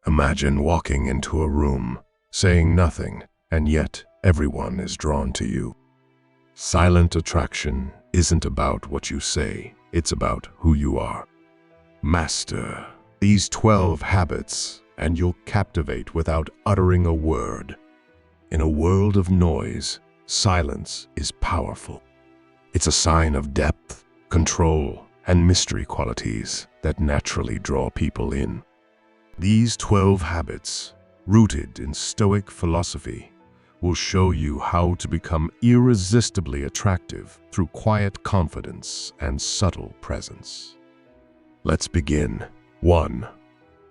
Imagine walking into a room, saying nothing, and yet everyone is drawn to you. Silent attraction isn't about what you say, it's about who you are. Master these 12 habits, and you'll captivate without uttering a word. In a world of noise, silence is powerful. It's a sign of depth, control, and mystery qualities that naturally draw people in. These 12 habits, rooted in Stoic philosophy, will show you how to become irresistibly attractive through quiet confidence and subtle presence. Let's begin. 1.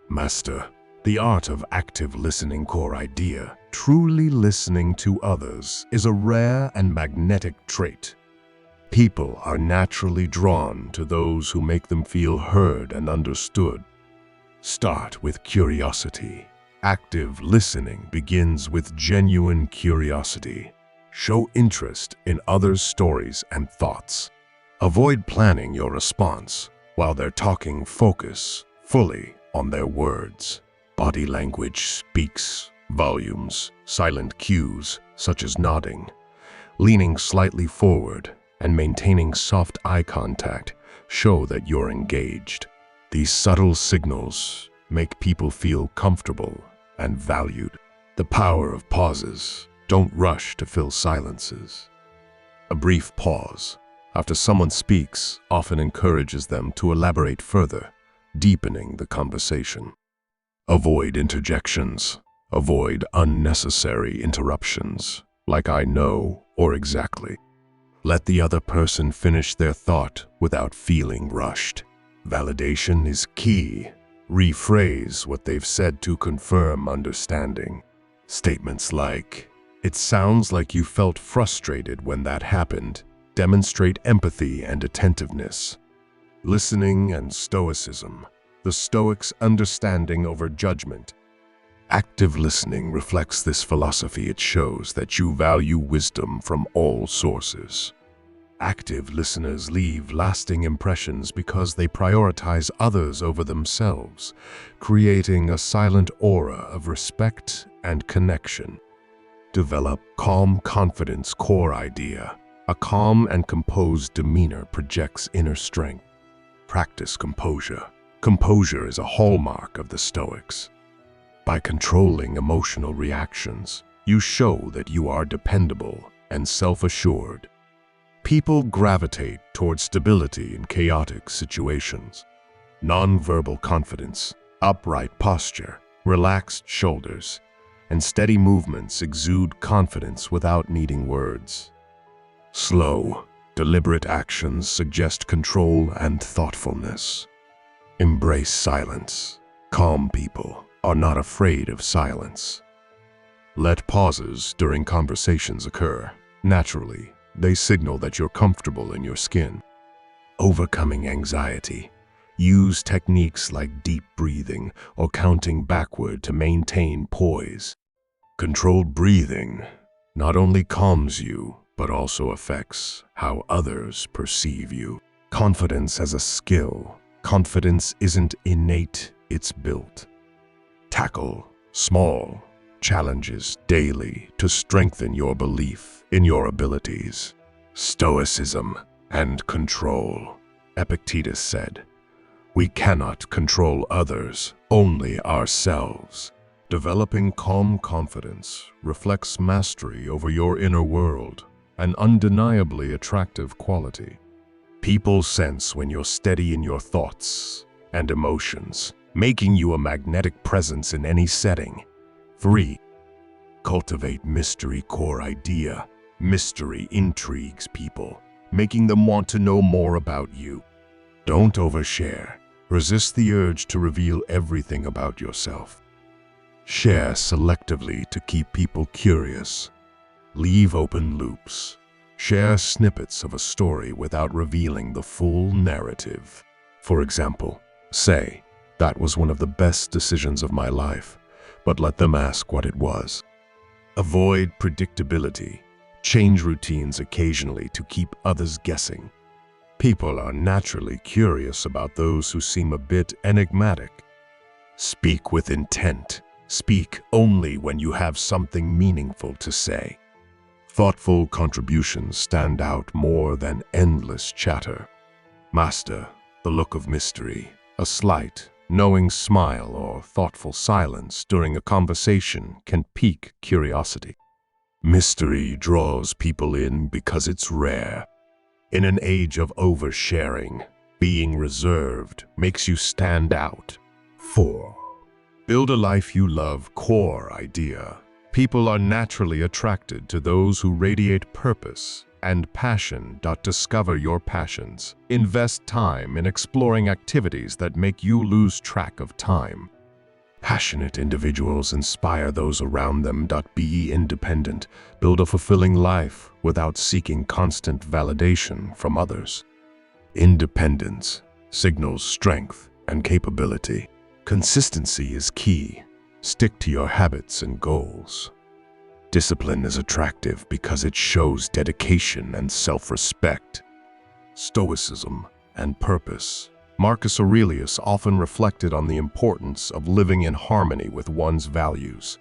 Master the art of active listening. Core idea. Truly listening to others is a rare and magnetic trait. People are naturally drawn to those who make them feel heard and understood. Start with curiosity. Active listening begins with genuine curiosity. Show interest in others' stories and thoughts. Avoid planning your response. While they're talking, focus fully on their words. Body language speaks volumes. Silent cues, such as nodding, leaning slightly forward, and maintaining soft eye contact, show that you're engaged. These subtle signals make people feel comfortable and valued. The power of pauses. Don't rush to fill silences. A brief pause after someone speaks often encourages them to elaborate further, deepening the conversation. Avoid interjections. Avoid unnecessary interruptions, like "I know" or "exactly." Let the other person finish their thought without feeling rushed. Validation is key. Rephrase what they've said to confirm understanding. Statements like, "It sounds like you felt frustrated when that happened," demonstrate empathy and attentiveness. Listening and Stoicism. The Stoics' understanding over judgment. Active listening reflects this philosophy. It shows that you value wisdom from all sources. Active listeners leave lasting impressions because they prioritize others over themselves, creating a silent aura of respect and connection. Develop calm confidence. Core idea. A calm and composed demeanor projects inner strength. Practice composure. Composure is a hallmark of the Stoics. By controlling emotional reactions, you show that you are dependable and self-assured. People gravitate towards stability in chaotic situations. Nonverbal confidence, upright posture, relaxed shoulders, and steady movements exude confidence without needing words. Slow, deliberate actions suggest control and thoughtfulness. Embrace silence. Calm people are not afraid of silence. Let pauses during conversations occur. Naturally, they signal that you're comfortable in your skin. Overcoming anxiety. Use techniques like deep breathing or counting backward to maintain poise. Controlled breathing not only calms you, but also affects how others perceive you. Confidence as a skill. Confidence isn't innate, it's built. Tackle small challenges daily to strengthen your belief in your abilities. Stoicism and control. Epictetus said, "We cannot control others, only ourselves." Developing calm confidence reflects mastery over your inner world, an undeniably attractive quality. People sense when you're steady in your thoughts and emotions, making you a magnetic presence in any setting. 3. Cultivate mystery. Core idea. Mystery intrigues people, making them want to know more about you. Don't overshare. Resist the urge to reveal everything about yourself. Share selectively to keep people curious. Leave open loops. Share snippets of a story without revealing the full narrative. For example, say, "That was one of the best decisions of my life," but let them ask what it was. Avoid predictability. Change routines occasionally to keep others guessing. People are naturally curious about those who seem a bit enigmatic. Speak with intent. Speak only when you have something meaningful to say. Thoughtful contributions stand out more than endless chatter. Master the look of mystery. A slight, knowing smile or thoughtful silence during a conversation can pique curiosity. Mystery draws people in because it's rare. In an age of oversharing, being reserved makes you stand out. 4. Build a life you love. Core idea. People are naturally attracted to those who radiate purpose and passion. Discover your passions. Invest time in exploring activities that make you lose track of time. Passionate individuals inspire those around them. Be independent. Build a fulfilling life without seeking constant validation from others. Independence signals strength and capability. Consistency is key. Stick to your habits and goals. Discipline is attractive because it shows dedication and self-respect. Stoicism and purpose. Marcus Aurelius often reflected on the importance of living in harmony with one's values.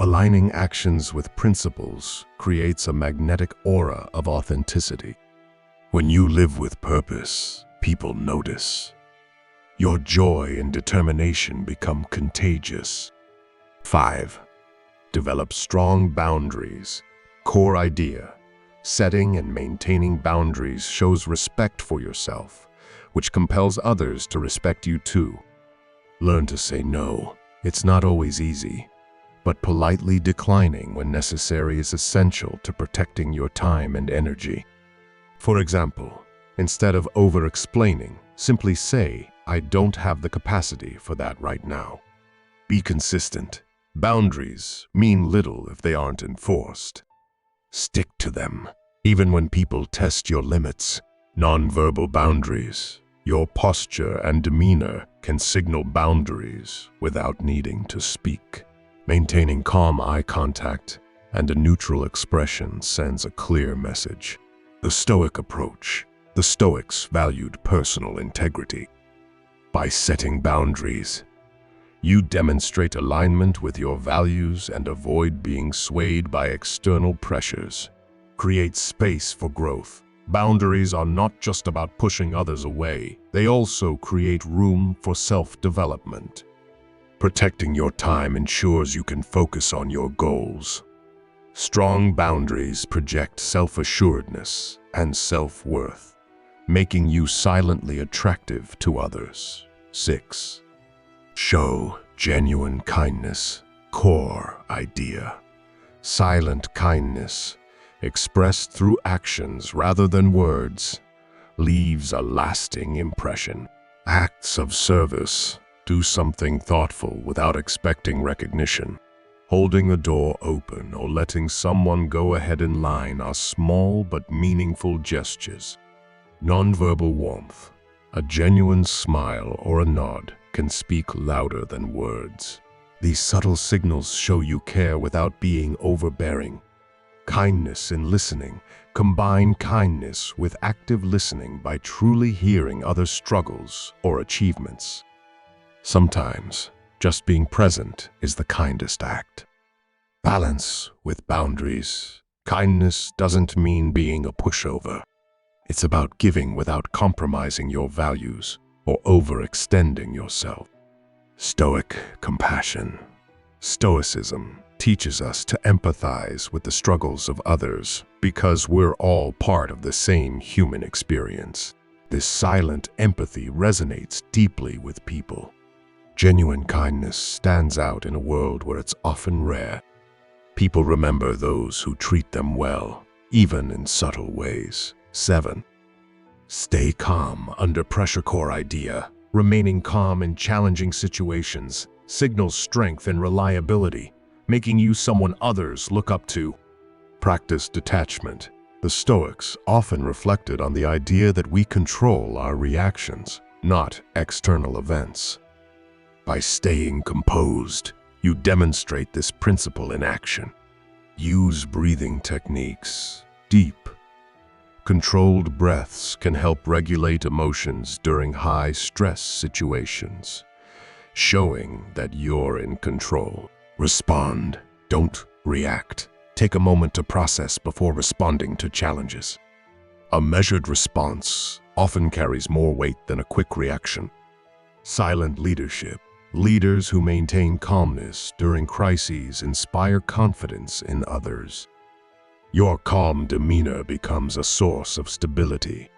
Aligning actions with principles creates a magnetic aura of authenticity. When you live with purpose, people notice. Your joy and determination become contagious. 5. Develop strong boundaries. Core idea. Setting and maintaining boundaries shows respect for yourself, which compels others to respect you too. Learn to say no. It's not always easy, but politely declining when necessary is essential to protecting your time and energy. For example, instead of over-explaining, simply say, "I don't have the capacity for that right now." Be consistent. Boundaries mean little if they aren't enforced. Stick to them, even when people test your limits. Nonverbal boundaries. Your posture and demeanor can signal boundaries without needing to speak. Maintaining calm eye contact and a neutral expression sends a clear message. The Stoic approach. The Stoics valued personal integrity. By setting boundaries, you demonstrate alignment with your values and avoid being swayed by external pressures. Create space for growth. Boundaries are not just about pushing others away. They also create room for self-development. Protecting your time ensures you can focus on your goals. Strong boundaries project self-assuredness and self-worth, making you silently attractive to others. 6. Show genuine kindness. Core idea. Silent kindness, expressed through actions rather than words, leaves a lasting impression. Acts of service. Do something thoughtful without expecting recognition. Holding a door open or letting someone go ahead in line are small but meaningful gestures. Nonverbal warmth. A genuine smile or a nod can speak louder than words. These subtle signals show you care without being overbearing. Kindness in listening. Combine kindness with active listening by truly hearing others' struggles or achievements. Sometimes, just being present is the kindest act. Balance with boundaries. Kindness doesn't mean being a pushover. It's about giving without compromising your values or overextending yourself. Stoic compassion. Stoicism teaches us to empathize with the struggles of others because we're all part of the same human experience. This silent empathy resonates deeply with people. Genuine kindness stands out in a world where it's often rare. People remember those who treat them well, even in subtle ways. 7. Stay calm under pressure. Core idea. Remaining calm in challenging situations signals strength and reliability, making you someone others look up to. Practice detachment. The Stoics often reflected on the idea that we control our reactions, not external events. By staying composed, you demonstrate this principle in action. Use breathing techniques. Deep, controlled breaths can help regulate emotions during high-stress situations. showing that you're in control. Respond, don't react. Take a moment to process before responding to challenges. A measured response often carries more weight than a quick reaction. Silent leadership. Leaders who maintain calmness during crises inspire confidence in others. Your calm demeanor becomes a source of stability.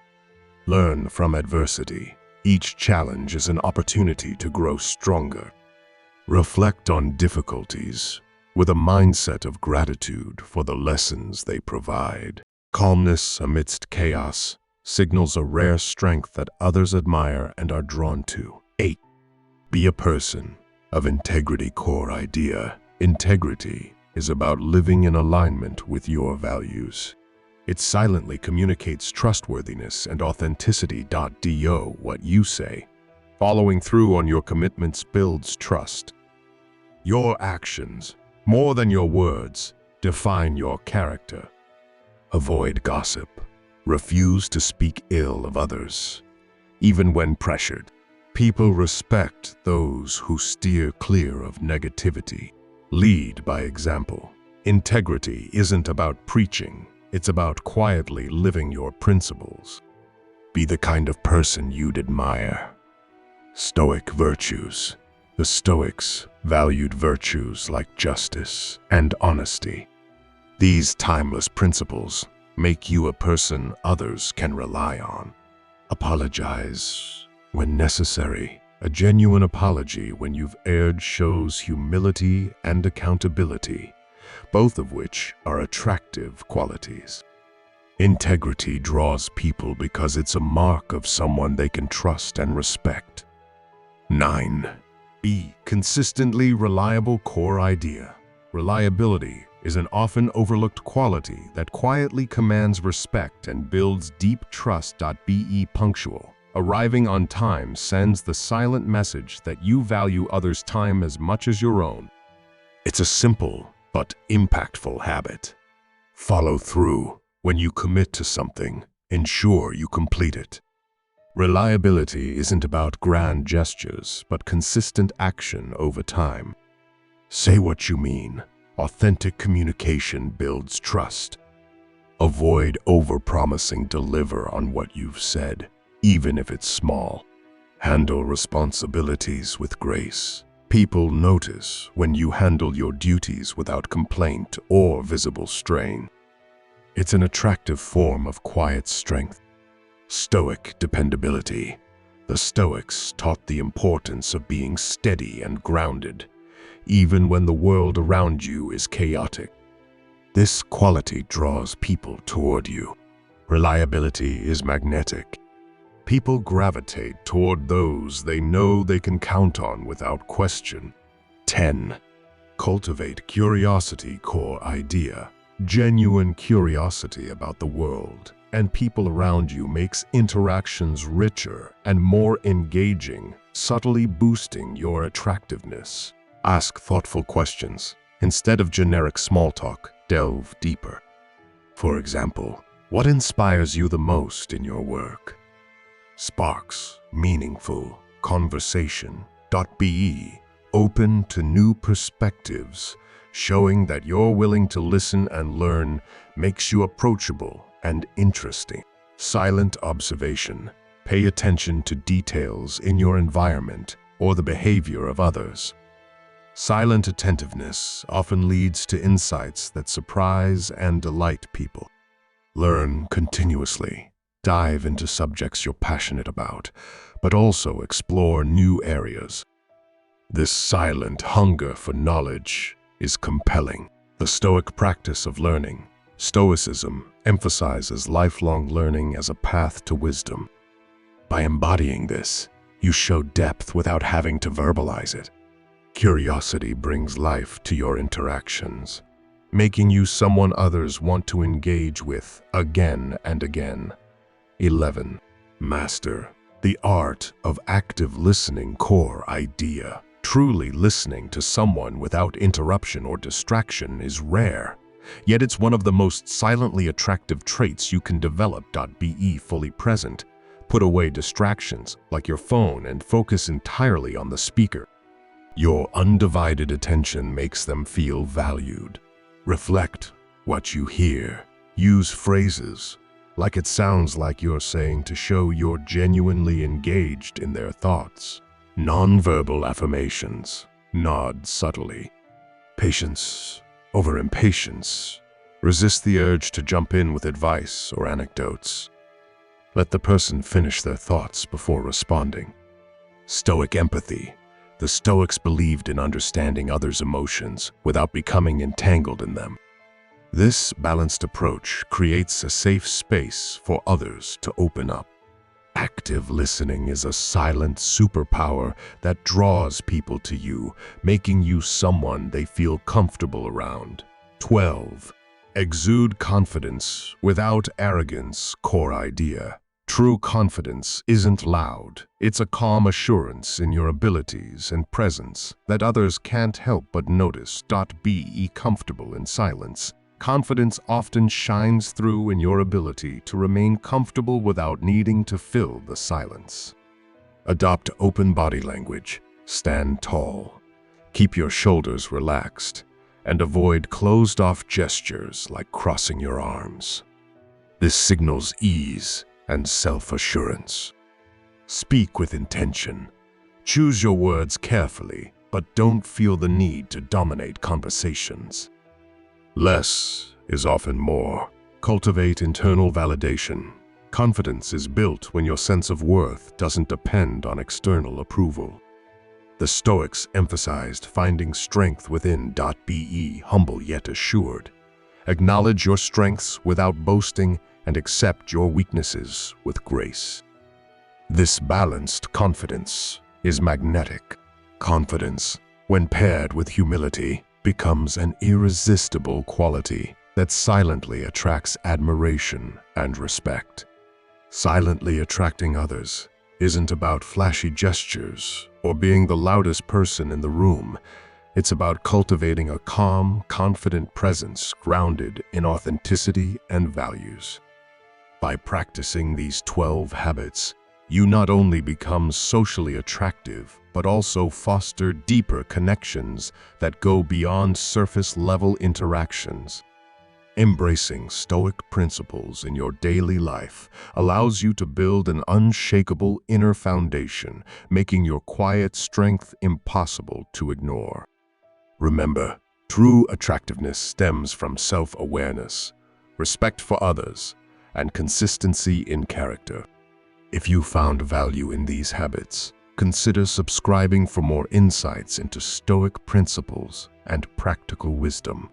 Learn from adversity. Each challenge is an opportunity to grow stronger. Reflect on difficulties with a mindset of gratitude for the lessons they provide. Calmness amidst chaos signals a rare strength that others admire and are drawn to. 8. Be a person of integrity. Core idea. Integrity is about living in alignment with your values. It silently communicates trustworthiness and authenticity. Do what you say. Following through on your commitments builds trust. Your actions, more than your words, define your character. Avoid gossip. Refuse to speak ill of others, even when pressured. People respect those who steer clear of negativity. Lead by example. Integrity isn't about preaching, it's about quietly living your principles. Be the kind of person you'd admire. Stoic virtues. The Stoics valued virtues like justice and honesty. These timeless principles make you a person others can rely on. Apologize when necessary. A genuine apology when you've erred shows humility and accountability, both of which are attractive qualities. Integrity draws people because it's a mark of someone they can trust and respect. 9. Be consistently reliable. Core idea. Reliability is an often overlooked quality that quietly commands respect and builds deep trust. Be punctual. Arriving on time sends the silent message that you value others' time as much as your own. It's a simple but impactful habit. Follow through. When you commit to something, ensure you complete it. Reliability isn't about grand gestures, but consistent action over time. Say what you mean. Authentic communication builds trust. Avoid overpromising. Deliver on what you've said, even if it's small. Handle responsibilities with grace. People notice when you handle your duties without complaint or visible strain. It's an attractive form of quiet strength. Stoic dependability. The Stoics taught the importance of being steady and grounded, even when the world around you is chaotic. This quality draws people toward you. Reliability is magnetic. People gravitate toward those they know they can count on without question. 10. Cultivate curiosity. Core idea. Genuine curiosity about the world and people around you makes interactions richer and more engaging, subtly boosting your attractiveness. Ask thoughtful questions. Instead of generic small talk, delve deeper. For example, what inspires you the most in your work? Sparks meaningful conversation. Be open to new perspectives, showing that you're willing to listen and learn makes you approachable and interesting. Silent observation. Pay attention to details in your environment or the behavior of others. Silent attentiveness often leads to insights that surprise and delight people. Learn continuously. Dive into subjects you're passionate about, but also explore new areas. This silent hunger for knowledge is compelling. The Stoic practice of learning. Stoicism emphasizes lifelong learning as a path to wisdom. By embodying this, you show depth without having to verbalize it. Curiosity brings life to your interactions, making you someone others want to engage with again and again. 11. Master the art of active listening. Core idea. Truly listening to someone without interruption or distraction is rare, yet it's one of the most silently attractive traits you can develop. Be fully present. Put away distractions like your phone and focus entirely on the speaker. Your undivided attention makes them feel valued. Reflect what you hear. Use phrases like it sounds like you're saying to show you're genuinely engaged in their thoughts. Nonverbal affirmations. Nod subtly. Patience over impatience. Resist the urge to jump in with advice or anecdotes. Let the person finish their thoughts before responding. Stoic empathy. The Stoics believed in understanding others' emotions without becoming entangled in them. This balanced approach creates a safe space for others to open up. Active listening is a silent superpower that draws people to you, making you someone they feel comfortable around. 12. Exude confidence without arrogance. Core idea. True confidence isn't loud. It's a calm assurance in your abilities and presence that others can't help but notice. Be comfortable in silence. Confidence often shines through in your ability to remain comfortable without needing to fill the silence. Adopt open body language. Stand tall. Keep your shoulders relaxed and avoid closed-off gestures like crossing your arms. This signals ease and self-assurance. Speak with intention. Choose your words carefully, but don't feel the need to dominate conversations. Less is often more. Cultivate internal validation. Confidence is built when your sense of worth doesn't depend on external approval. The Stoics emphasized finding strength within. Be humble yet assured. Acknowledge your strengths without boasting and accept your weaknesses with grace. This balanced confidence is magnetic. Confidence, when paired with humility, becomes an irresistible quality that silently attracts admiration and respect. Silently attracting others isn't about flashy gestures or being the loudest person in the room. It's about cultivating a calm, confident presence grounded in authenticity and values. By practicing these 12 habits, you not only become socially attractive, but also foster deeper connections that go beyond surface-level interactions. Embracing Stoic principles in your daily life allows you to build an unshakable inner foundation, making your quiet strength impossible to ignore. Remember, true attractiveness stems from self-awareness, respect for others, and consistency in character. If you found value in these habits, consider subscribing for more insights into Stoic principles and practical wisdom.